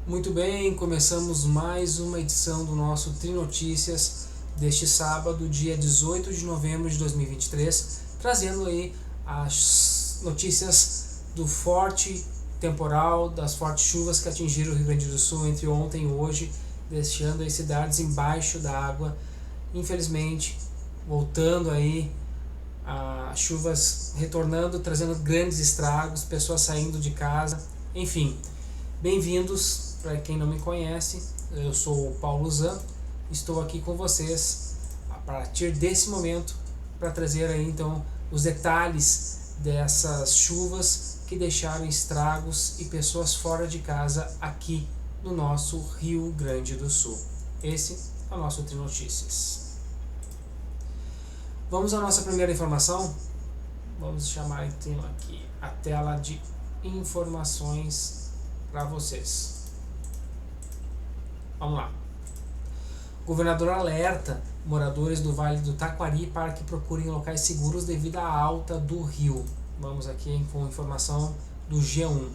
Muito bem, começamos mais uma edição do nosso Tri Notícias deste sábado, dia 18 de novembro de 2023, trazendo aí as notícias do forte temporal, das fortes chuvas que atingiram o Rio Grande do Sul entre ontem e hoje, deixando as cidades embaixo da água. Infelizmente, voltando aí as chuvas retornando, trazendo grandes estragos, pessoas saindo de casa, enfim. Bem-vindos, para quem não me conhece, eu sou o Paulo Zan, estou aqui com vocês a partir desse momento para trazer aí então os detalhes dessas chuvas que deixaram estragos e pessoas fora de casa aqui no nosso Rio Grande do Sul. Esse é o nosso Tri Notícias. Vamos à nossa primeira informação. Vamos chamar então aqui a tela de informações para vocês. Vamos lá. O governador alerta moradores do Vale do Taquari para que procurem locais seguros devido à alta do rio. Vamos aqui com informação do G1.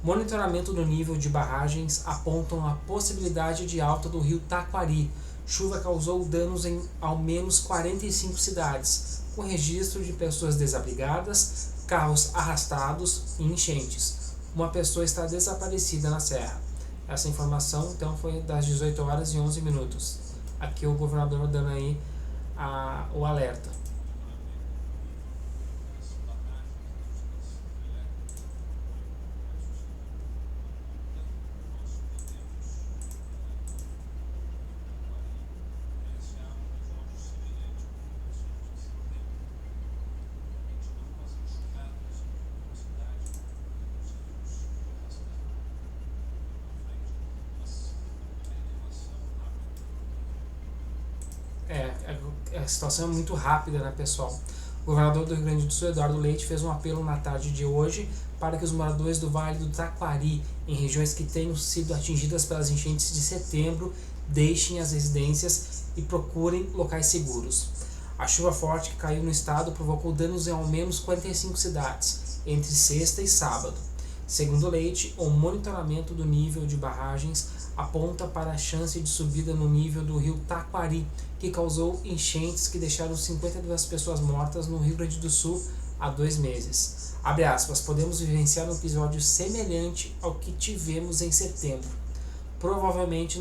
Monitoramento do nível de barragens apontam a possibilidade de alta do rio Taquari. Chuva causou danos em ao menos 45 cidades, com registro de pessoas desabrigadas, carros arrastados e enchentes. Uma pessoa está desaparecida na serra. Essa informação então foi das 18 horas e 11 minutos. Aqui o governador dando aí o alerta. A situação é muito rápida, né, pessoal? O governador do Rio Grande do Sul, Eduardo Leite, fez um apelo na tarde de hoje para que os moradores do Vale do Taquari, em regiões que tenham sido atingidas pelas enchentes de setembro, deixem as residências e procurem locais seguros. A chuva forte que caiu no estado provocou danos em ao menos 45 cidades, entre sexta e sábado. Segundo Leite, o monitoramento do nível de barragens aponta para a chance de subida no nível do rio Taquari, que causou enchentes que deixaram 52 pessoas mortas no Rio Grande do Sul há 2 meses. Abre aspas, podemos vivenciar um episódio semelhante ao que tivemos em setembro. Provavelmente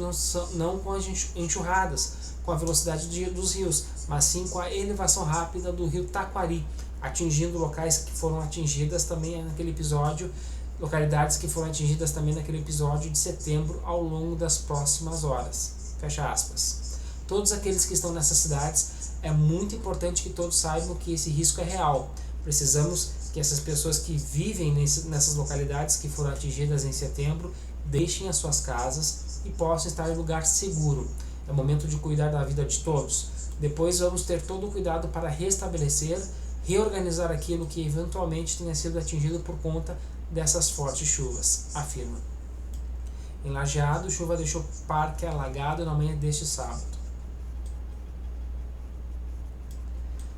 não com as enxurradas, com a velocidade dos rios, mas sim com a elevação rápida do rio Taquari, atingindo locais que foram atingidas também naquele episódio, localidades que foram atingidas também naquele episódio de setembro ao longo das próximas horas. Fecha aspas. Todos aqueles que estão nessas cidades, é muito importante que todos saibam que esse risco é real. Precisamos que essas pessoas que vivem nessas localidades que foram atingidas em setembro deixem as suas casas e possam estar em lugar seguro. É momento de cuidar da vida de todos. Depois vamos ter todo o cuidado para restabelecer, reorganizar aquilo que eventualmente tenha sido atingido por conta dessas fortes chuvas, afirma. Em Lajeado, chuva deixou parque alagado na manhã deste sábado.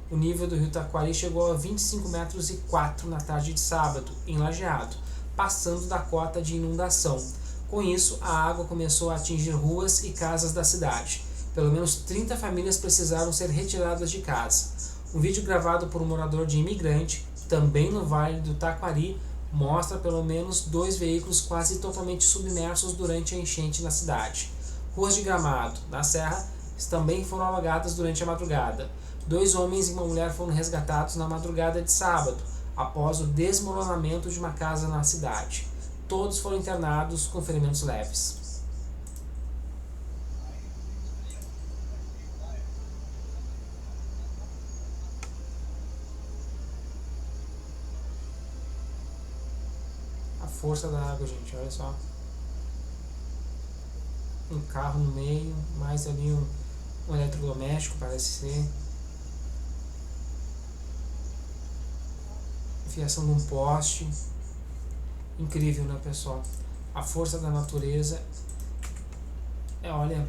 O nível do rio Taquari chegou a 25 metros e 4 na tarde de sábado, em Lajeado, passando da cota de inundação. Com isso, a água começou a atingir ruas e casas da cidade. Pelo menos 30 famílias precisaram ser retiradas de casa. Um vídeo gravado por um morador de imigrante, também no Vale do Taquari, mostra pelo menos 2 veículos quase totalmente submersos durante a enchente na cidade. Ruas de Gramado, na Serra, também foram alagadas durante a madrugada. 2 homens e uma mulher foram resgatados na madrugada de sábado, após o desmoronamento de uma casa na cidade. Todos foram internados com ferimentos leves. A força da água, gente, olha só. Um carro no meio, mais ali um eletrodoméstico, parece ser. Fiação de um poste. Incrível, né, pessoal? A força da natureza. Olha,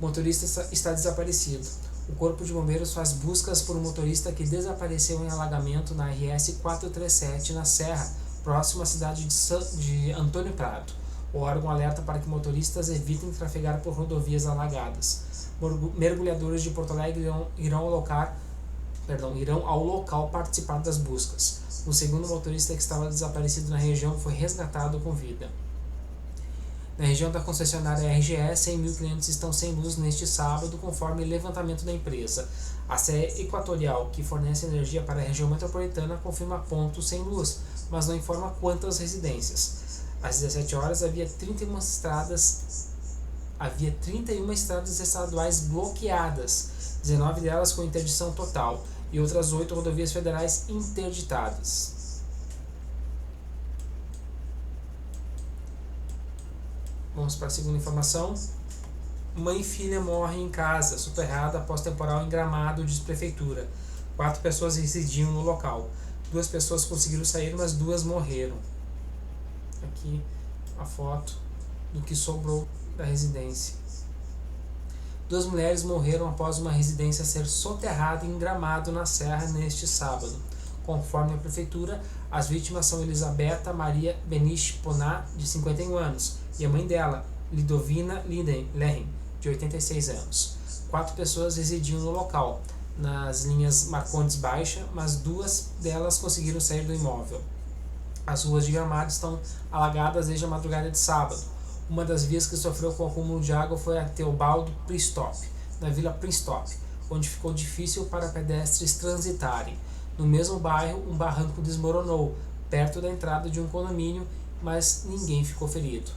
o motorista está desaparecido. O Corpo de Bombeiros faz buscas por um motorista que desapareceu em alagamento na RS 437 na Serra, próximo à cidade de Antônio Prado. O órgão alerta para que motoristas evitem trafegar por rodovias alagadas. Mergulhadores de Porto Alegre irão ao local participar das buscas. O segundo motorista que estava desaparecido na região foi resgatado com vida. Na região da concessionária RGE, 100 mil clientes estão sem luz neste sábado, conforme levantamento da empresa. A CE Equatorial, que fornece energia para a região metropolitana, confirma pontos sem luz, mas não informa quantas residências. Às 17 horas havia 31 estradas estaduais bloqueadas, 19 delas com interdição total, e outras 8 rodovias federais interditadas. Vamos para a segunda informação. Mãe e filha morrem em casa, soterrada após temporal em Gramado, diz prefeitura. 4 pessoas residiam no local. 2 pessoas conseguiram sair, mas 2 morreram. Aqui a foto do que sobrou da residência. 2 mulheres morreram após uma residência ser soterrada em Gramado, na Serra, neste sábado. Conforme a prefeitura, as vítimas são Elisabetta Maria Beniche Poná, de 51 anos, e a mãe dela, Lidovina Lerren, de 86 anos. 4 pessoas residiam no local, nas linhas Marcondes Baixa, mas 2 delas conseguiram sair do imóvel. As ruas de Gramado estão alagadas desde a madrugada de sábado. Uma das vias que sofreu com o acúmulo de água foi a Teobaldo Pristop, na Vila Pristop, onde ficou difícil para pedestres transitarem. No mesmo bairro, um barranco desmoronou, perto da entrada de um condomínio, mas ninguém ficou ferido.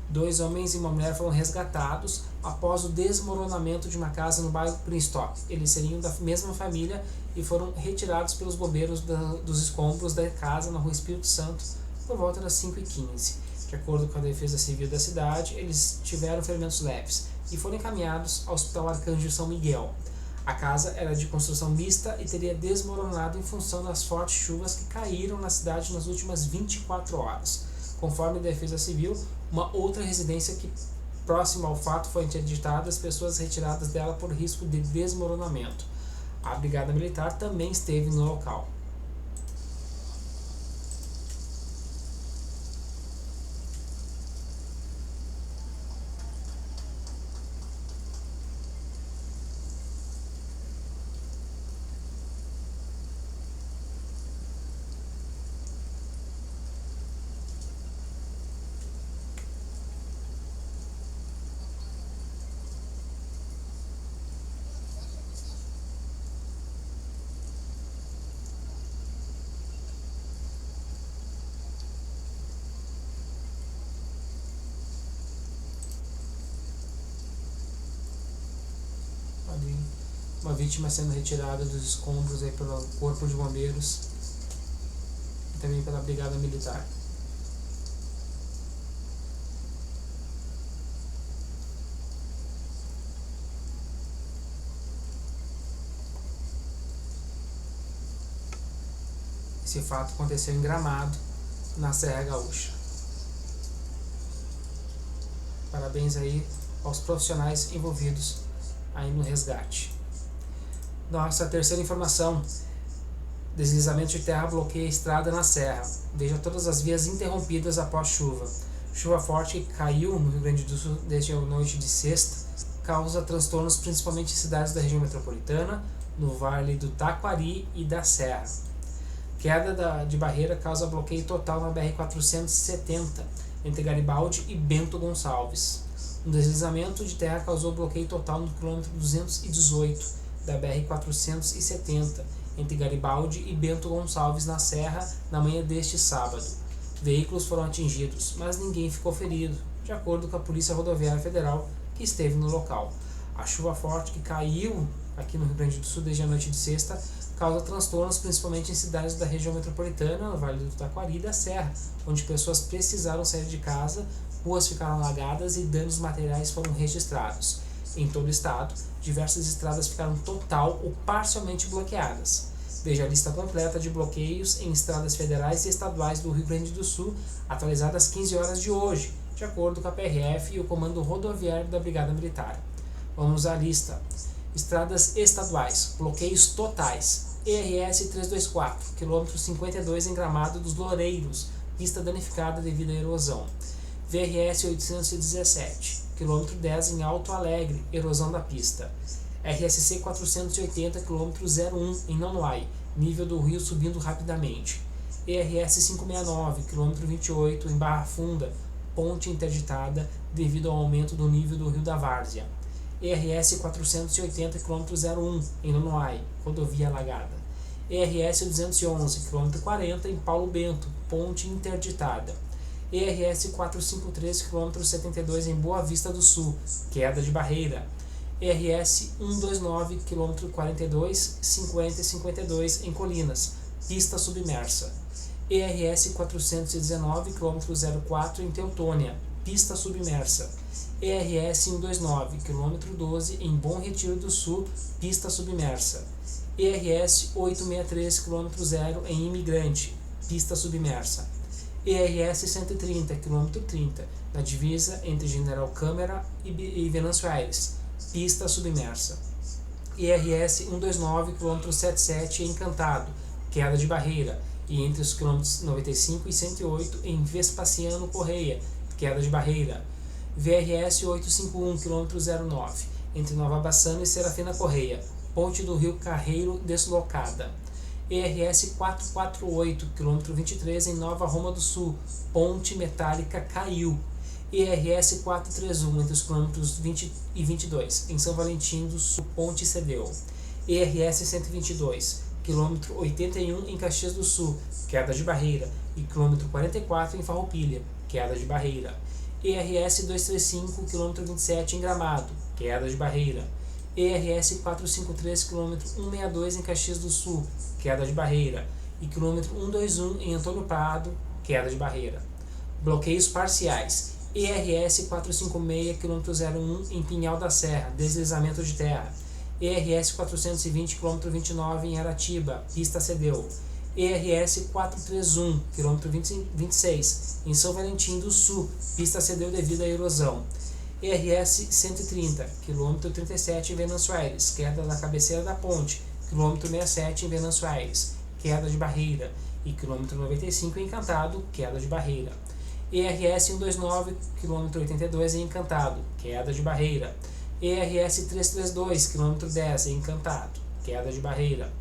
2 homens e uma mulher foram resgatados após o desmoronamento de uma casa no bairro Pristop. Eles seriam da mesma família e foram retirados pelos bombeiros dos escombros da casa na rua Espírito Santo por volta das 5h15. De acordo com a Defesa Civil da cidade, eles tiveram ferimentos leves e foram encaminhados ao Hospital Arcanjo São Miguel. A casa era de construção mista e teria desmoronado em função das fortes chuvas que caíram na cidade nas últimas 24 horas. Conforme a Defesa Civil, uma outra residência que próxima ao fato foi interditada, as pessoas retiradas dela por risco de desmoronamento. A Brigada Militar também esteve no local. Uma vítima sendo retirada dos escombros aí pelo Corpo de Bombeiros e também pela Brigada Militar. Esse fato aconteceu em Gramado, na Serra Gaúcha. Parabéns aí aos profissionais envolvidos aí no resgate. Nossa terceira informação: deslizamento de terra bloqueia a estrada na Serra. Veja todas as vias interrompidas após chuva. Chuva forte que caiu no Rio Grande do Sul desde a noite de sexta causa transtornos principalmente em cidades da região metropolitana, no Vale do Taquari e da Serra. Queda de barreira causa bloqueio total na BR-470, entre Garibaldi e Bento Gonçalves. Um deslizamento de terra causou bloqueio total no quilômetro 218 da BR-470, entre Garibaldi e Bento Gonçalves, na Serra, na manhã deste sábado. Veículos foram atingidos, mas ninguém ficou ferido, de acordo com a Polícia Rodoviária Federal, que esteve no local. A chuva forte que caiu aqui no Rio Grande do Sul desde a noite de sexta causa transtornos principalmente em cidades da região metropolitana, no Vale do Taquari e da Serra, onde pessoas precisaram sair de casa, ruas ficaram alagadas e danos materiais foram registrados. Em todo o estado, diversas estradas ficaram total ou parcialmente bloqueadas. Veja a lista completa de bloqueios em estradas federais e estaduais do Rio Grande do Sul, atualizada às 15 horas de hoje, de acordo com a PRF e o Comando Rodoviário da Brigada Militar. Vamos à lista. Estradas estaduais, bloqueios totais. ERS 324, quilômetro 52 em Gramado dos Loureiros, pista danificada devido à erosão. VRS 817, quilômetro 10 em Alto Alegre, erosão da pista. RSC 480, quilômetro 01 em Nonoai, nível do rio subindo rapidamente. ERS 569, quilômetro 28 em Barra Funda, ponte interditada devido ao aumento do nível do rio da Várzea. ERS 480, quilômetro 01 em Nonoai, rodovia alagada. ERS 211, quilômetro 40 em Paulo Bento, ponte interditada. ERS 453, quilômetro 72 em Boa Vista do Sul, queda de barreira. ERS 129, quilômetro 42, 50 e 52 em Colinas, pista submersa. ERS 419, quilômetro 04 em Teutônia, pista submersa. ERS 129, quilômetro 12 em Bom Retiro do Sul, pista submersa. ERS 863, quilômetro 0 em Imigrante, pista submersa. ERS 130, quilômetro 30, na divisa entre General Câmara e Venâncio Aires, pista submersa. ERS 129, quilômetro 77 em Encantado, queda de barreira, e entre os quilômetros 95 e 108 em Vespasiano Correia, queda de barreira. VRS 851, quilômetro 09, entre Nova Bassano e Serafina Correia, ponte do Rio Carreiro deslocada. ERS 448, quilômetro 23 em Nova Roma do Sul, ponte metálica caiu. ERS 431, entre os quilômetros 20 e 22, em São Valentim do Sul, ponte cedeu. ERS 122, quilômetro 81 em Caxias do Sul, queda de barreira, e quilômetro 44 em Farroupilha, queda de barreira. ERS 235, quilômetro 27 em Gramado, queda de barreira. ERS 453, quilômetro 162 em Caxias do Sul, queda de barreira, e quilômetro 121 em Antônio Prado, queda de barreira. Bloqueios parciais. ERS 456, quilômetro 01 em Pinhal da Serra, deslizamento de terra. ERS 420, quilômetro 29 em Aratiba, pista cedeu. ERS 431, quilômetro 26 em São Valentim do Sul, pista cedeu devido à erosão. ERS 130, quilômetro 37 em Venâncio Aires, queda da cabeceira da ponte, quilômetro 67 em Venâncio Aires, queda de barreira, e quilômetro 95 em Encantado, queda de barreira. ERS 129, quilômetro 82 em Encantado, queda de barreira. ERS 332, quilômetro 10 em Encantado, queda de barreira.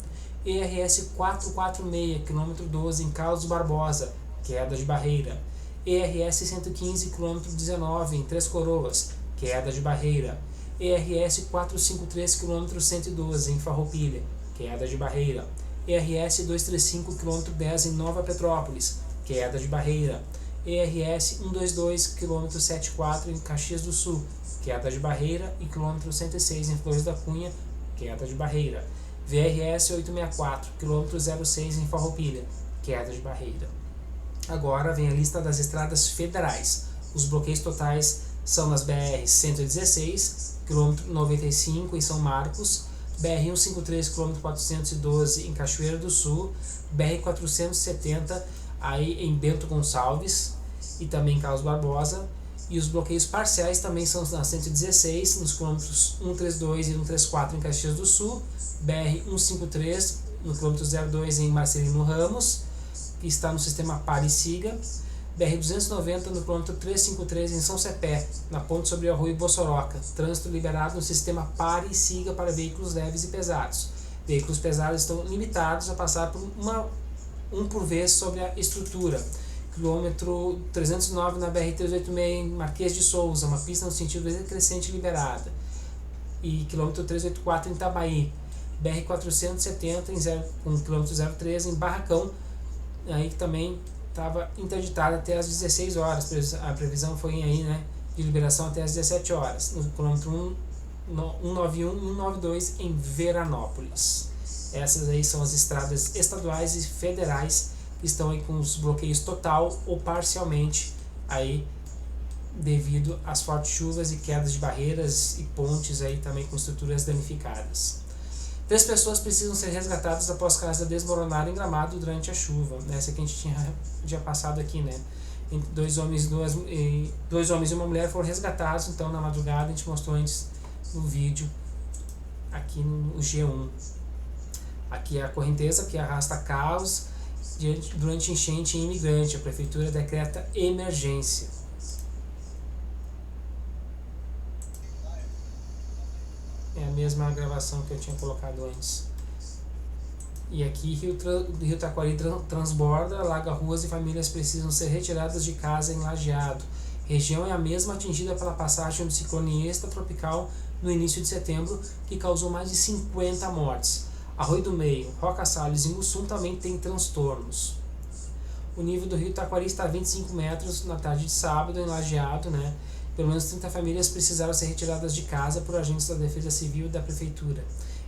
ERS 446, quilômetro 12 em Carlos Barbosa, queda de barreira. ERS 115, quilômetro 19 em Três Coroas, queda de barreira. ERS 453, quilômetro 112 em Farroupilha, queda de barreira. ERS 235, quilômetro 10 em Nova Petrópolis, queda de barreira. ERS 122, quilômetro 74 em Caxias do Sul, queda de barreira, e quilômetro 106 em Flores da Cunha, queda de barreira. VRS 864, quilômetro 06 em Farroupilha, queda de barreira. Agora vem a lista das estradas federais. Os bloqueios totais são nas BR 116, quilômetro 95 em São Marcos, BR 153, quilômetro 412 em Cachoeira do Sul, BR 470 aí em Bento Gonçalves e também em Carlos Barbosa. E os bloqueios parciais também são na 116, nos quilômetros 132 e 134 em Caxias do Sul, BR 153, no quilômetro 02 em Marcelino Ramos, que está no sistema Pare e Siga, BR 290 no quilômetro 353 em São Cepé, na ponte sobre o Arroio Bossoroca, trânsito liberado no sistema Pare e Siga para veículos leves e pesados. Veículos pesados estão limitados a passar por um por vez sobre a estrutura. Quilômetro 309 na BR 386 em Marquês de Souza, uma pista no sentido decrescente liberada. E quilômetro 384 em Itabaí. BR 470 com quilômetro 03 em Barracão, aí que também estava interditada até às 16 horas. A previsão foi aí, né, de liberação até às 17 horas. No quilômetro 191 e 192 em Veranópolis. Essas aí são as estradas estaduais e federais que estão aí com os bloqueios total ou parcialmente aí devido às fortes chuvas e quedas de barreiras e pontes aí também com estruturas danificadas. 3 pessoas precisam ser resgatadas após casa desmoronar em Gramado durante a chuva. Essa que a gente tinha passado aqui, né? Dois homens e uma mulher foram resgatados, então na madrugada a gente mostrou antes no vídeo aqui no G1. Aqui é a correnteza que arrasta carros durante enchente em Imigrante. A prefeitura decreta emergência. É a mesma gravação que eu tinha colocado antes. E aqui Rio Taquari transborda, alaga ruas e famílias precisam ser retiradas de casa em Lajeado. Região é a mesma atingida pela passagem do ciclone extratropical no início de setembro, que causou mais de 50 mortes. Arroio do Meio, Roca Salles e Mussum também têm transtornos. O nível do Rio Taquari está a 25 metros na tarde de sábado em Lajeado, né? Pelo menos 30 famílias precisaram ser retiradas de casa por agentes da Defesa Civil e da Prefeitura.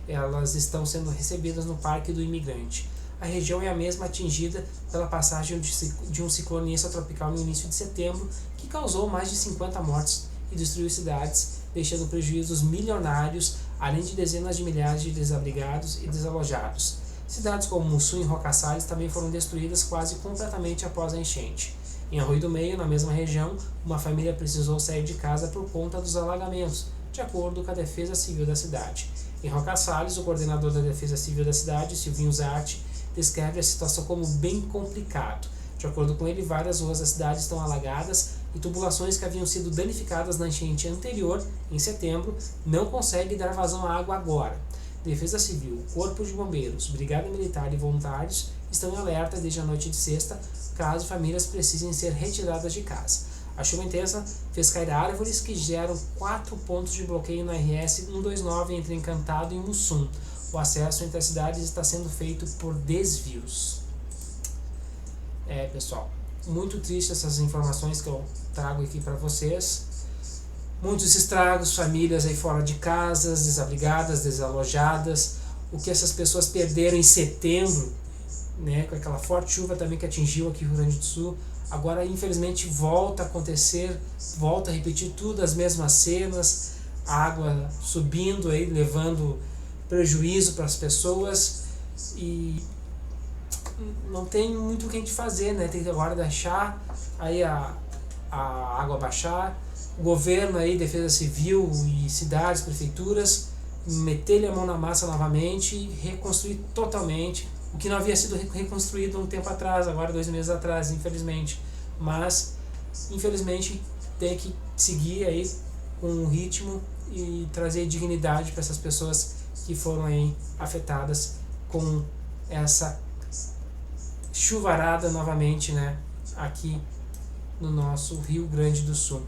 Elas estão sendo recebidas no Parque do Imigrante. A região é a mesma atingida pela passagem de um ciclone extratropical no início de setembro, que causou mais de 50 mortes e destruiu cidades, deixando prejuízos milionários, além de dezenas de milhares de desabrigados e desalojados. Cidades como Mussum e Roca Salles também foram destruídas quase completamente após a enchente. Em Arroio do Meio, na mesma região, uma família precisou sair de casa por conta dos alagamentos, de acordo com a Defesa Civil da cidade. Em Roca Salles, o coordenador da Defesa Civil da cidade, Silvinho Zarte, descreve a situação como bem complicado. De acordo com ele, várias ruas da cidade estão alagadas e tubulações que haviam sido danificadas na enchente anterior, em setembro, não conseguem dar vazão à água agora. Defesa Civil, Corpo de Bombeiros, Brigada Militar e voluntários estão em alerta desde a noite de sexta, caso famílias precisem ser retiradas de casa. A chuva intensa fez cair árvores que geram 4 pontos de bloqueio na RS 129 entre Encantado e Mussum. O acesso entre as cidades está sendo feito por desvios. Pessoal, muito triste essas informações que eu trago aqui para vocês. Muitos estragos, famílias aí fora de casas, desabrigadas, desalojadas. O que essas pessoas perderam em setembro, né, com aquela forte chuva também que atingiu aqui o Rio Grande do Sul. Agora, infelizmente, volta a acontecer, volta a repetir tudo, as mesmas cenas, a água subindo aí, levando prejuízo para as pessoas, e não tem muito o que a gente fazer, né? Tem que agora deixar aí a água baixar, o governo aí, Defesa Civil e cidades, prefeituras, meter-lhe a mão na massa novamente e reconstruir totalmente o que não havia sido reconstruído um tempo atrás, agora 2 meses atrás, infelizmente. Mas, infelizmente, tem que seguir aí com o ritmo e trazer dignidade para essas pessoas que foram aí afetadas com essa chuvarada novamente, né, aqui no nosso Rio Grande do Sul.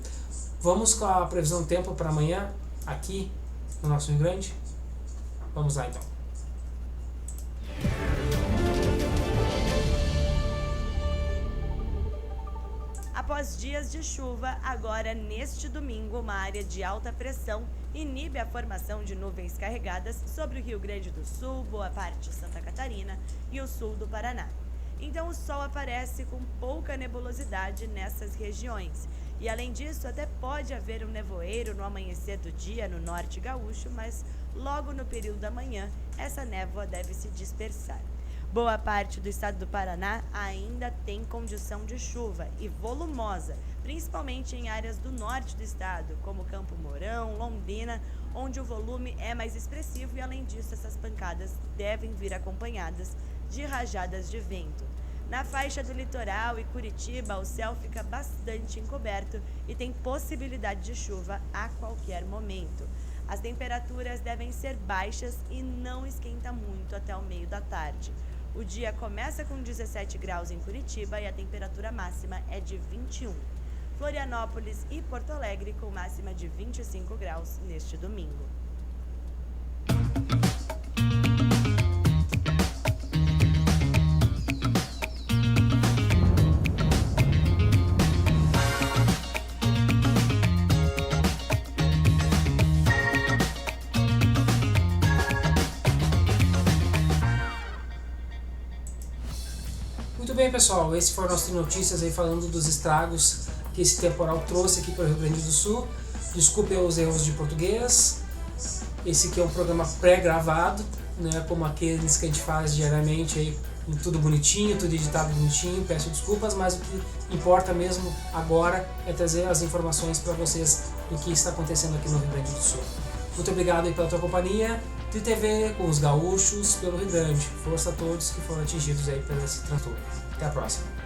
Vamos com a previsão do tempo para amanhã aqui no nosso Rio Grande? Vamos lá então. Após dias de chuva, agora neste domingo, uma área de alta pressão inibe a formação de nuvens carregadas sobre o Rio Grande do Sul, boa parte de Santa Catarina e o sul do Paraná. Então o sol aparece com pouca nebulosidade nessas regiões. E além disso, até pode haver um nevoeiro no amanhecer do dia no norte gaúcho, mas logo no período da manhã, essa névoa deve se dispersar. Boa parte do estado do Paraná ainda tem condição de chuva e volumosa, principalmente em áreas do norte do estado, como Campo Mourão, Londrina, onde o volume é mais expressivo e, além disso, essas pancadas devem vir acompanhadas de rajadas de vento. Na faixa do litoral e Curitiba, o céu fica bastante encoberto e tem possibilidade de chuva a qualquer momento. As temperaturas devem ser baixas e não esquenta muito até o meio da tarde. O dia começa com 17 graus em Curitiba e a temperatura máxima é de 21. Florianópolis e Porto Alegre com máxima de 25 graus neste domingo. Muito bem, pessoal, esse foram as notícias aí falando dos estragos que esse temporal trouxe aqui para o Rio Grande do Sul. Desculpem os erros de português. Esse aqui é um programa pré-gravado, né, como aqueles que a gente faz diariamente aí, tudo bonitinho, tudo editado bonitinho. Peço desculpas, mas o que importa mesmo agora é trazer as informações para vocês do que está acontecendo aqui no Rio Grande do Sul. Muito obrigado aí pela tua companhia. Tri TV com os gaúchos pelo Rio Grande. Força a todos que foram atingidos aí por esse transtorno. Até a próxima.